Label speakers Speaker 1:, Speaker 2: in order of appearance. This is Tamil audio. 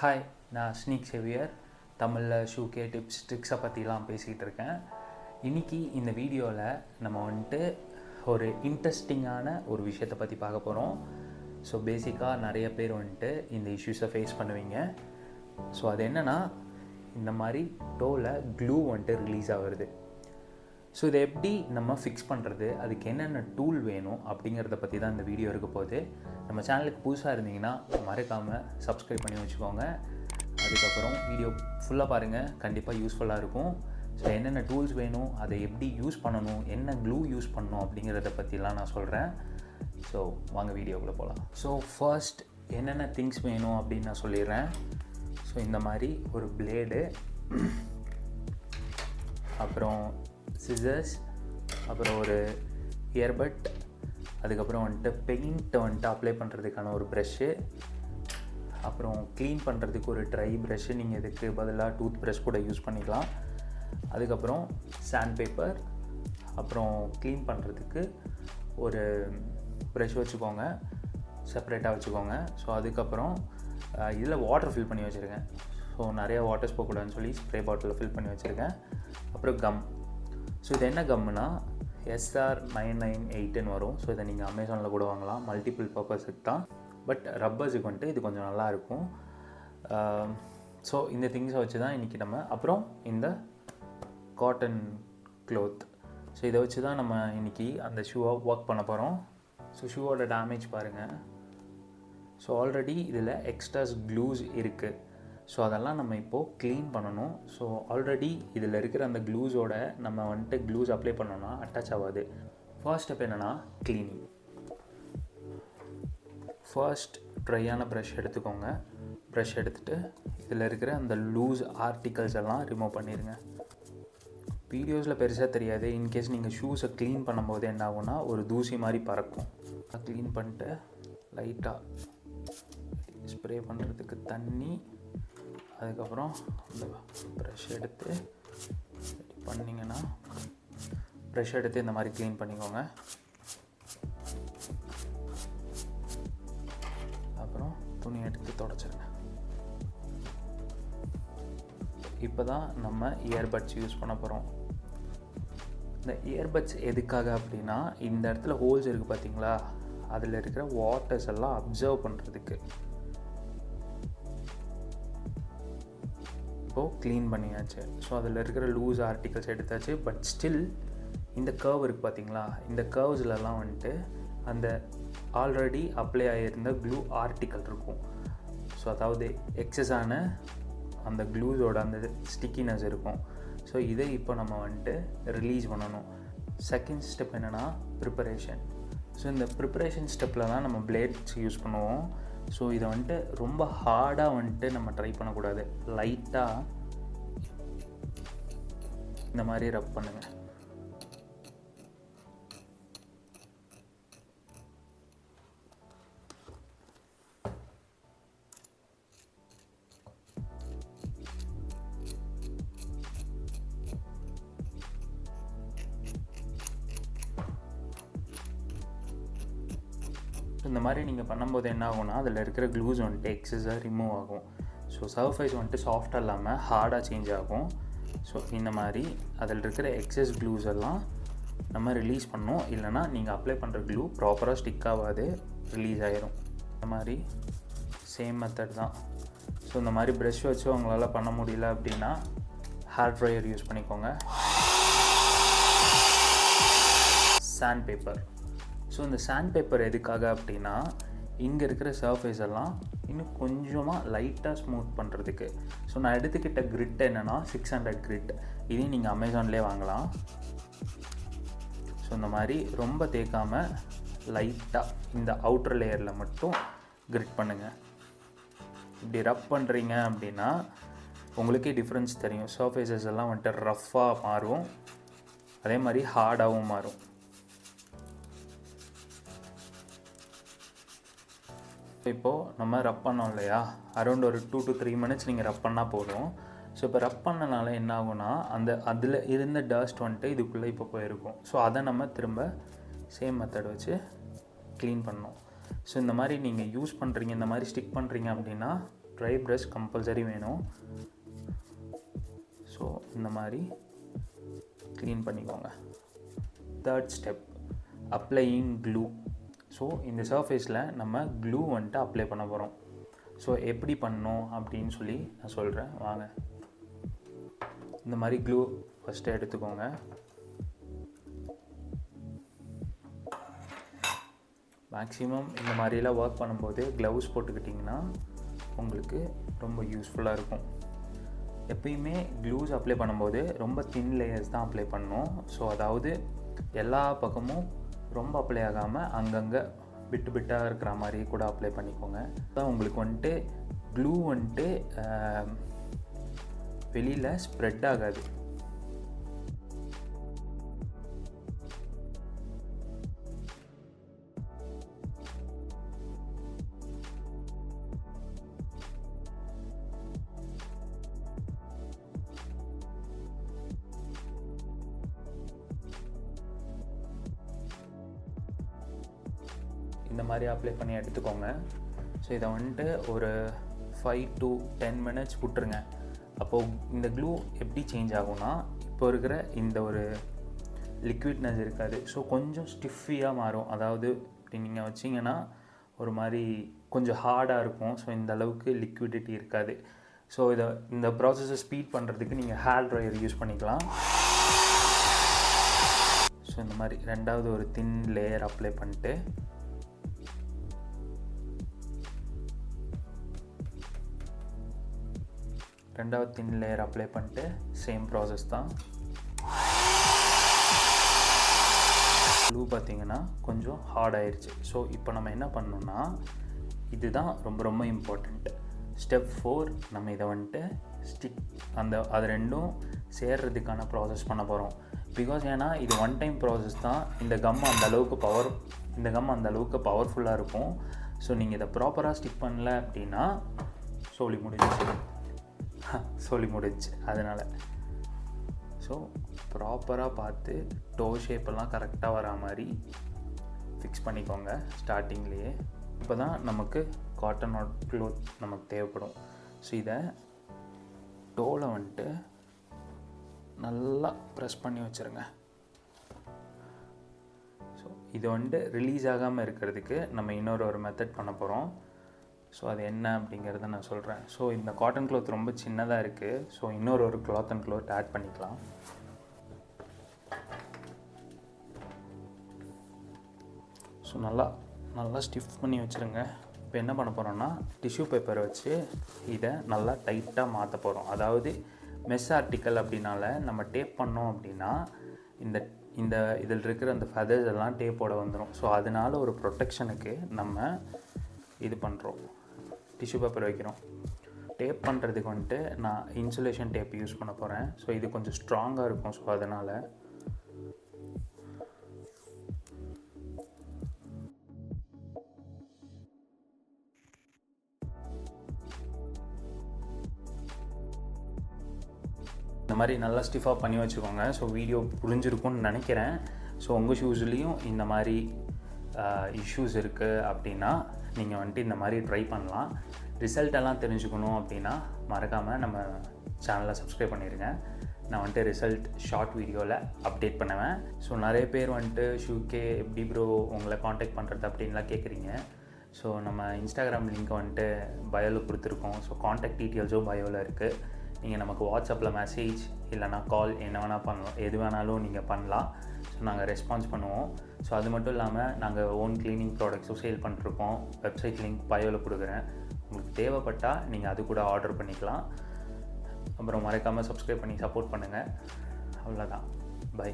Speaker 1: ஹாய், நான் ஸ்னீக் சேவியர். தமிழில் ஷூக்கே டிப்ஸ் ட்ரிக்ஸை பற்றிலாம் பேசிகிட்டு இருக்கேன். இன்றைக்கி இந்த வீடியோவில் நம்ம வந்துட்டு ஒரு இன்ட்ரெஸ்டிங்கான ஒரு விஷயத்தை பற்றி பார்க்க போகிறோம். ஸோ பேசிக்காக நிறைய பேர் வந்துட்டு இந்த இஷ்யூஸை ஃபேஸ் பண்ணுவீங்க. ஸோ அது என்னென்னா, இந்த மாதிரி டோவில் க்ளூ வந்துட்டு ரிலீஸ் ஆகுது. ஸோ இதை எப்படி நம்ம ஃபிக்ஸ் பண்ணுறது, அதுக்கு என்னென்ன டூல் வேணும் அப்படிங்கிறத பற்றி தான் இந்த வீடியோ இருக்க போகுது. நம்ம சேனலுக்கு புதுசாக இருந்தீங்கன்னா மறக்காமல் சப்ஸ்கிரைப் பண்ணி வச்சுக்கோங்க. அதுக்கப்புறம் வீடியோ ஃபுல்லாக பாருங்கள், கண்டிப்பாக யூஸ்ஃபுல்லாக இருக்கும். ஸோ என்னென்ன டூல்ஸ் வேணும், அதை எப்படி யூஸ் பண்ணணும், என்ன க்ளூ யூஸ் பண்ணணும் அப்படிங்கிறத பற்றிலாம் நான் சொல்கிறேன். ஸோ வாங்க வீடியோக்குள்ளே போகலாம். ஸோ ஃபர்ஸ்ட் என்னென்ன திங்ஸ் வேணும் அப்படின்னு நான் சொல்லிடுறேன். ஸோ இந்த மாதிரி ஒரு பிளேடு, அப்புறம் சிசர்ஸ், அப்புறம் ஒரு இயர்பட், அதுக்கப்புறம் வந்துட்டு பெயிண்ட்டை வந்துட்டு அப்ளை பண்ணுறதுக்கான ஒரு ப்ரெஷ்ஷு, அப்புறம் க்ளீன் பண்ணுறதுக்கு ஒரு ட்ரை ப்ரெஷ்ஷு, நீங்கள் இதுக்கு பதிலாக டூத் ப்ரஷ் கூட யூஸ் பண்ணிக்கலாம். அதுக்கப்புறம் சாண்ட் பேப்பர், அப்புறம் க்ளீன் பண்ணுறதுக்கு ஒரு ப்ரெஷ் வச்சுக்கோங்க, செப்பரேட்டாக வச்சுக்கோங்க. ஸோ அதுக்கப்புறம் இதில் வாட்டர் ஃபில் பண்ணி வச்சுருக்கேன். ஸோ நிறையா வாட்டர்ஸ் போகக்கூடாதுன்னு சொல்லி ஸ்ப்ரே பாட்டிலில் ஃபில் பண்ணி வச்சுருக்கேன். அப்புறம் கம். ஸோ இது என்ன கம்முனா SR998ன்னு வரும். ஸோ இதை நீங்கள் அமேசானில் கூட வாங்கலாம், மல்டிபிள் பர்பஸுக்கு தான். பட் ரப்பர்ஸுக்கு வந்துட்டு இது கொஞ்சம் நல்லாயிருக்கும். ஸோ இந்த திங்ஸை வச்சு தான் இன்றைக்கி நம்ம, அப்புறம் இந்த காட்டன் க்ளோத், ஸோ இதை வச்சு தான் நம்ம இன்றைக்கி அந்த ஷூவை ஒர்க் பண்ண போகிறோம். ஸோ ஷூவோட டேமேஜ் பாருங்கள். ஸோ ஆல்ரெடி இதில் எக்ஸ்ட்ராஸ் க்ளூஸ் இருக்குது. ஸோ அதெல்லாம் நம்ம இப்போது க்ளீன் பண்ணணும். ஸோ ஆல்ரெடி இதில் இருக்கிற அந்த க்ளூஸோட நம்ம வந்துட்டு க்ளூஸ் அப்ளை பண்ணோன்னா அட்டாச் ஆகாது. ஃபர்ஸ்ட் ஸ்டெப் என்னென்னா க்ளீனிங். ஃபர்ஸ்ட் ட்ரையான ப்ரஷ் எடுத்துக்கோங்க. ப்ரஷ் எடுத்துகிட்டு இதில் இருக்கிற அந்த லூஸ் ஆர்டிகல்ஸ் எல்லாம் ரிமூவ் பண்ணிடுங்க. வீடியோஸில் பெருசாக தெரியாது. இன்கேஸ் நீங்கள் ஷூஸை க்ளீன் பண்ணும்போது என்ன ஆகும்னா ஒரு தூசி மாதிரி பறக்கும். க்ளீன் பண்ணிட்டு லைட்டாக ஸ்ப்ரே பண்ணுறதுக்கு தண்ணி, அதுக்கப்புறம் இந்த ப்ரஷ் எடுத்து பண்ணிங்கன்னா, ப்ரஷ் எடுத்து இந்த மாதிரி க்ளீன் பண்ணிக்கோங்க. அப்புறம் துணி எடுத்து தொடச்சிருங்க. இப்போ தான் நம்ம இயர்பட்ஸ் யூஸ் பண்ண போகிறோம். இந்த இயர்பட்ஸ் எதுக்காக அப்படின்னா, இந்த இடத்துல ஹோல்ஸ் இருக்குது பார்த்தீங்களா, அதில் இருக்கிற வாட்டர்ஸ் எல்லாம் அப்சர்வ் பண்ணுறதுக்கு. இப்போது க்ளீன் பண்ணியாச்சு. ஸோ அதில் இருக்கிற லூஸ் ஆர்டிகல்ஸ் எடுத்தாச்சு. பட் ஸ்டில் இந்த கர்வ் இருக்குது பார்த்தீங்களா, இந்த கர்வ்ஸ்லலாம் வந்துட்டு அந்த ஆல்ரெடி அப்ளை ஆகியிருந்த க்ளூ ஆர்டிக்கல் இருக்கும். ஸோ அதாவது எக்ஸஸான அந்த க்ளூஸோட அந்த ஸ்டிக்கினஸ் இருக்கும். ஸோ இதை இப்போ நம்ம வந்துட்டு ரிலீஸ் பண்ணணும். செகண்ட் ஸ்டெப் என்னென்னா ப்ரிப்பரேஷன். ஸோ இந்த ப்ரிப்பரேஷன் ஸ்டெப்பில் தான் நம்ம பிளேட்ஸ் யூஸ் பண்ணுவோம். ஸோ இதை வந்துட்டு ரொம்ப ஹார்டாக வந்துட்டு நம்ம ட்ரை பண்ணக்கூடாது. லைட்டாக இந்த மாதிரி ரப் பண்ணுங்கள். இந்த மாதிரி நீங்கள் பண்ணும்போது என்ன ஆகும்னா, அதில் இருக்கிற க்ளூஸ் வந்துட்டு எக்ஸஸாக ரிமூவ் ஆகும். ஸோ சர்ஃபேஸ் வந்துட்டு சாஃப்டாக இல்லாமல் ஹார்டாக சேஞ்ச் ஆகும். ஸோ இந்த மாதிரி அதில் இருக்கிற எக்ஸஸ் க்ளூஸ் எல்லாம் நம்ம ரிலீஸ் பண்ணோம். இல்லைனா நீங்கள் அப்ளை பண்ணுற க்ளூ ப்ராப்பராக ஸ்டிக் ஆகாது, ரிலீஸ் ஆகிரும். இந்த மாதிரி சேம் மெத்தட் தான். ஸோ இந்த மாதிரி ப்ரஷ் வச்சு உங்களால் பண்ண முடியல அப்படின்னா ஹேர் ட்ரையர் யூஸ் பண்ணிக்கோங்க. Sand paper. ஸோ இந்த சாண்ட் பேப்பர் எதுக்காக அப்படின்னா, இங்கே இருக்கிற சர்ஃபேஸ் எல்லாம் இன்னும் கொஞ்சமாக லைட்டாக ஸ்மூத் பண்ணுறதுக்கு. ஸோ நான் எடுத்துக்கிட்ட கிரிட் என்னென்னா 600 கிரிட். இதையும் நீங்கள் அமேசான்லேயே வாங்கலாம். ஸோ இந்த மாதிரி ரொம்ப தேய்க்காமல் லைட்டாக இந்த அவுட்டர் லேயரில் மட்டும் கிரிட் பண்ணுங்கள். இப்படி ரப் பண்ணுறீங்க அப்படின்னா உங்களுக்கே டிஃப்ரென்ஸ் தெரியும். சர்ஃபேஸஸ் எல்லாம் வந்துட்டு ரஃப்பாக மாறும், அதே மாதிரி ஹார்டாகவும் மாறும். இப்போது நம்ம ரப் பண்ணோம் இல்லையா, அரௌண்ட் ஒரு 2 to 3 மினிட்ஸ் நீங்கள் ரப் பண்ணால் போதும். ஸோ இப்போ ரப் பண்ணனால என்ன ஆகும்னா, அதில் இருந்த டஸ்ட் வந்துட்டு இதுக்குள்ளே இப்போ போயிருக்கும். ஸோ அதை நம்ம திரும்ப சேம் மெத்தட் வச்சு க்ளீன் பண்ணணும். ஸோ இந்த மாதிரி நீங்கள் யூஸ் பண்ணுறீங்க, இந்த மாதிரி ஸ்டிக் பண்ணுறீங்க அப்படின்னா ட்ரை ப்ரஷ் கம்பல்சரி வேணும். ஸோ இந்த மாதிரி க்ளீன் பண்ணிக்கோங்க. Third step, applying glue. So இந்த சர்ஃபேஸில் நம்ம க்ளூ வந்துட்டு அப்ளை பண்ண போகிறோம். ஸோ எப்படி பண்ணணும் அப்படின்னு சொல்லி நான் சொல்கிறேன், வாங்க. இந்த மாதிரி க்ளூ ஃபஸ்ட்டு எடுத்துக்கோங்க. மேக்ஸிமம் இந்த மாதிரிலாம் ஒர்க் பண்ணும்போது க்ளவுஸ் போட்டுக்கிட்டிங்கன்னா உங்களுக்கு ரொம்ப யூஸ்ஃபுல்லாக இருக்கும். எப்பயுமே க்ளூஸ் அப்ளை பண்ணும்போது ரொம்ப தின் லேயர்ஸ் தான் அப்ளை பண்ணணும். ஸோ அதாவது எல்லா பக்கமும் ரொம்ப அப்ளை ஆகாமல் அங்கங்கே விட்டு விட்டாக இருக்கிற மாதிரி கூட அப்ளை பண்ணிக்கோங்க. அதான் உங்களுக்கு வந்துட்டு க்ளூ வந்துட்டு வெளியில் ஸ்ப்ரெட் ஆகாது. இந்த மாதிரி அப்ளை பண்ணி எடுத்துக்கோங்க. ஸோ இதை வந்துட்டு ஒரு 5 to 10 minutes விட்டுருங்க. அப்போது இந்த க்ளூ எப்படி சேஞ்ச் ஆகும்னா, இப்போ இருக்கிற இந்த ஒரு லிக்விட்னஸ் இருக்காது. ஸோ கொஞ்சம் ஸ்டிஃபியாக மாறும். அதாவது இப்படி நீங்கள் வச்சிங்கன்னா ஒரு மாதிரி கொஞ்சம் ஹார்டாக இருக்கும். ஸோ இந்த அளவுக்கு லிக்விடிட்டி இருக்காது. ஸோ இந்த ப்ராசஸை ஸ்பீட் பண்ணுறதுக்கு நீங்கள் ஹேர் ட்ரையர் யூஸ் பண்ணிக்கலாம். ஸோ இந்த மாதிரி ரெண்டாவது ஒரு தின் லேயர் அப்ளை பண்ணிட்டு ரெண்டாவது தின் லேயர் அப்ளை பண்ணிட்டு சேம் ப்ராசஸ் தான். க்ளூ பார்த்திங்கன்னா கொஞ்சம் ஹார்ட் ஆயிடுச்சு. ஸோ இப்போ நம்ம என்ன பண்ணணும்னா, இதுதான் ரொம்ப ரொம்ப இம்பார்ட்டண்ட். ஸ்டெப் 4, நம்ம இதை வந்துட்டு ஸ்டிக் அது ரெண்டும் சேர்றதுக்கான ப்ராசஸ் பண்ண போகிறோம். பிகாஸ் ஏன்னா இது ஒன் டைம் ப்ராசஸ் தான். இந்த கம் அந்த அளவுக்கு பவர்ஃபுல்லாக இருக்கும். ஸோ நீங்கள் இதை ப்ராப்பராக ஸ்டிக் பண்ணல அப்படின்னா சொல்லி முடிஞ்சு. அதனால் ஸோ ப்ராப்பராக பார்த்து டோ ஷேப்பெல்லாம் கரெக்டாக வரா மாதிரி ஃபிக்ஸ் பண்ணிக்கோங்க ஸ்டார்டிங்லேயே. இப்போ தான் நமக்கு காட்டன் க்ளோத் நமக்கு தேவைப்படும். ஸோ இதை டோவில் வந்துட்டு நல்லா ப்ரெஸ் பண்ணி வச்சுருங்க. ஸோ இது வந்துட்டு ரிலீஸ் ஆகாமல் இருக்கிறதுக்கு நம்ம இன்னொரு மெத்தட் பண்ண போகிறோம். ஸோ அது என்ன அப்படிங்கிறத நான் சொல்கிறேன். ஸோ இந்த காட்டன் க்ளாத் ரொம்ப சின்னதாக இருக்குது. ஸோ இன்னொரு கிளாத் அண்ட் க்ளாத் ஆட் பண்ணிக்கலாம். ஸோ நல்லா ஸ்டிஃப் பண்ணி வச்சுருங்க. இப்போ என்ன பண்ண போகிறோம்னா, டிஷ்யூ பேப்பரை வச்சு இதை நல்லா டைட்டாக மாற்ற போகிறோம். அதாவது மெஸ் ஆர்டிக்கல் அப்படின்னால நம்ம டேப் பண்ணோம் அப்படின்னா இதில் இருக்கிற அந்த ஃபெதர்ஸ் எல்லாம் டேப்போட வந்துடும். ஸோ அதனால் ஒரு ப்ரொடெக்ஷனுக்கு நம்ம இது பண்ணுறோம், டிஷ்யூ பேப்பர் வைக்கிறோம். டேப் பண்ணுறதுக்கு வந்துட்டு நான் இன்சுலேஷன் டேப் யூஸ் பண்ண போகிறேன். ஸோ இது கொஞ்சம் ஸ்ட்ராங்காக இருக்கும். ஸோ அதனால் இந்த மாதிரி நல்லா ஸ்டிஃபாக பண்ணி வச்சுக்கோங்க. ஸோ வீடியோ புரிஞ்சிருக்கும்னு நினைக்கிறேன். ஸோ உங்கள் ஷூஸ்லேயும் இந்த மாதிரி இஷ்யூஸ் இருக்குது அப்படின்னா நீங்கள் வந்துட்டு இந்த மாதிரி ட்ரை பண்ணலாம். ரிசல்ட்டெல்லாம் தெரிஞ்சுக்கணும் அப்படின்னா மறக்காமல் நம்ம சேனலை சப்ஸ்கிரைப் பண்ணிடுங்க. நான் வந்துட்டு ரிசல்ட் ஷார்ட் வீடியோவில் அப்டேட் பண்ணுவேன். ஸோ நிறைய பேர் வந்துட்டு ஷூக்கே எப்படி ப்ரோ உங்களை காண்டாக்ட் பண்ணுறது அப்படின்லாம் கேட்குறீங்க. ஸோ நம்ம இன்ஸ்டாகிராம் லிங்க் வந்துட்டு பயோவில் கொடுத்துருக்கோம். ஸோ காண்டாக்ட் டீட்டெயில்ஸும் பயோவில் இருக்குது. நீங்கள் நமக்கு வாட்ஸ்அப்பில் மெசேஜ் இல்லைனா கால் என்ன வேணால் பண்ணலாம், எது வேணாலும் நீங்கள் பண்ணலாம். ஸோ நாங்கள் ரெஸ்பான்ஸ் பண்ணுவோம். ஸோ அது மட்டும் இல்லாமல் நாங்கள் ஓன் க்ளீனிங் ப்ராடக்ட்ஸும் சேல் பண்ணிருக்கோம். வெப்சைட் லிங்க் பயோவில் கொடுக்குறேன். உங்களுக்கு தேவைப்பட்டால் நீங்கள் அது கூட ஆர்டர் பண்ணிக்கலாம். அப்புறம் மறக்காமல் சப்ஸ்கிரைப் பண்ணி சப்போர்ட் பண்ணுங்கள். அவ்வளோதான். பை.